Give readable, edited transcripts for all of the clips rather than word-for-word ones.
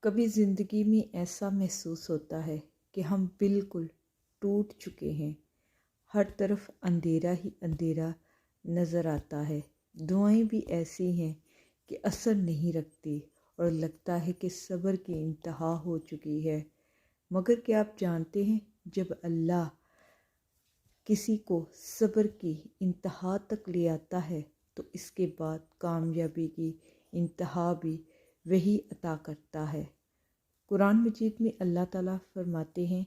کبھی زندگی میں ایسا محسوس ہوتا ہے کہ ہم بالکل ٹوٹ چکے ہیں، ہر طرف اندھیرا ہی اندھیرا نظر آتا ہے، دعائیں بھی ایسی ہیں کہ اثر نہیں رکھتی اور لگتا ہے کہ صبر کی انتہا ہو چکی ہے۔ مگر کیا آپ جانتے ہیں، جب اللہ کسی کو صبر کی انتہا تک لے آتا ہے تو اس کے بعد کامیابی کی انتہا بھی وہی عطا کرتا ہے۔ قرآن مجید میں اللہ تعالیٰ فرماتے ہیں،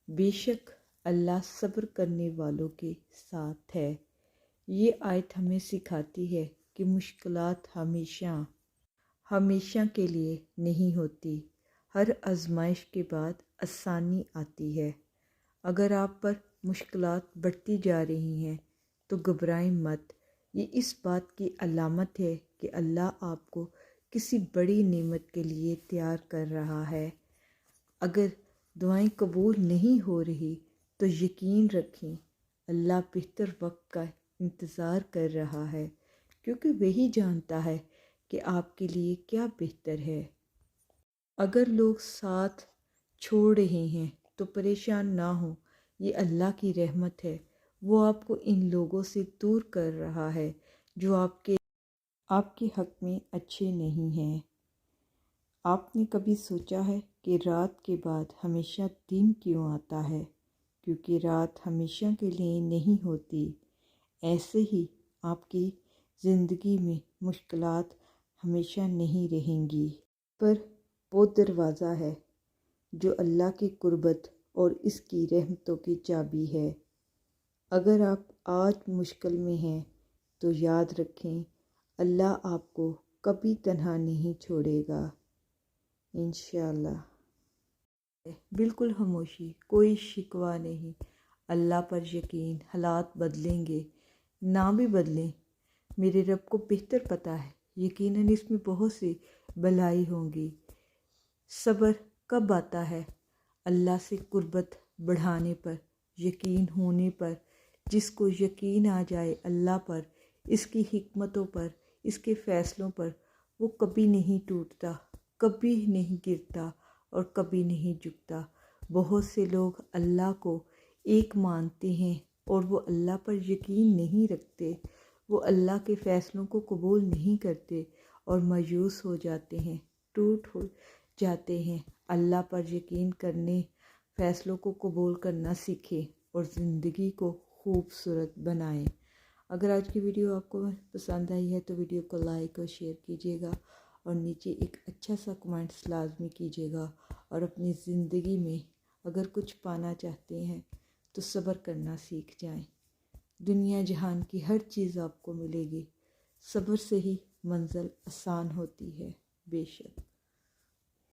بے شک اللہ صبر کرنے والوں کے ساتھ ہے۔ یہ آیت ہمیں سکھاتی ہے کہ مشکلات ہمیشہ کے لیے نہیں ہوتی، ہر آزمائش کے بعد آسانی آتی ہے۔ اگر آپ پر مشکلات بڑھتی جا رہی ہیں تو گھبرائیں مت، یہ اس بات کی علامت ہے کہ اللہ آپ کو کسی بڑی نعمت کے لیے تیار کر رہا ہے۔ اگر دعائیں قبول نہیں ہو رہی تو یقین رکھیں، اللہ بہتر وقت کا انتظار کر رہا ہے، کیونکہ وہی جانتا ہے کہ آپ کے لیے کیا بہتر ہے۔ اگر لوگ ساتھ چھوڑ رہے ہیں تو پریشان نہ ہوں، یہ اللہ کی رحمت ہے، وہ آپ کو ان لوگوں سے دور کر رہا ہے جو آپ کے حق میں اچھے نہیں ہیں۔ آپ نے کبھی سوچا ہے کہ رات کے بعد ہمیشہ دن کیوں آتا ہے؟ کیونکہ رات ہمیشہ کے لیے نہیں ہوتی۔ ایسے ہی آپ کی زندگی میں مشکلات ہمیشہ نہیں رہیں گی، پر وہ دروازہ ہے جو اللہ کی قربت اور اس کی رحمتوں کی چابی ہے۔ اگر آپ آج مشکل میں ہیں تو یاد رکھیں، اللہ آپ کو کبھی تنہا نہیں چھوڑے گا، انشاءاللہ۔ بالکل خاموشی، کوئی شکوہ نہیں، اللہ پر یقین۔ حالات بدلیں گے، نہ بھی بدلیں، میرے رب کو بہتر پتہ ہے، یقیناً اس میں بہت سی بھلائی ہوں گی۔ صبر کب آتا ہے؟ اللہ سے قربت بڑھانے پر، یقین ہونے پر۔ جس کو یقین آ جائے اللہ پر، اس کی حکمتوں پر، اس کے فیصلوں پر، وہ کبھی نہیں ٹوٹتا، کبھی نہیں گرتا اور کبھی نہیں جھکتا۔ بہت سے لوگ اللہ کو ایک مانتے ہیں اور وہ اللہ پر یقین نہیں رکھتے، وہ اللہ کے فیصلوں کو قبول نہیں کرتے اور مایوس ہو جاتے ہیں، ٹوٹ ہو جاتے ہیں۔ اللہ پر یقین کرنے، فیصلوں کو قبول کرنا سیکھیں اور زندگی کو خوبصورت بنائیں۔ اگر آج کی ویڈیو آپ کو پسند آئی ہے تو ویڈیو کو لائک اور شیئر کیجیے گا اور نیچے ایک اچھا سا کمنٹس لازمی کیجیے گا، اور اپنی زندگی میں اگر کچھ پانا چاہتے ہیں تو صبر کرنا سیکھ جائیں۔ دنیا جہان کی ہر چیز آپ کو ملے گی، صبر سے ہی منزل آسان ہوتی ہے، بے شک۔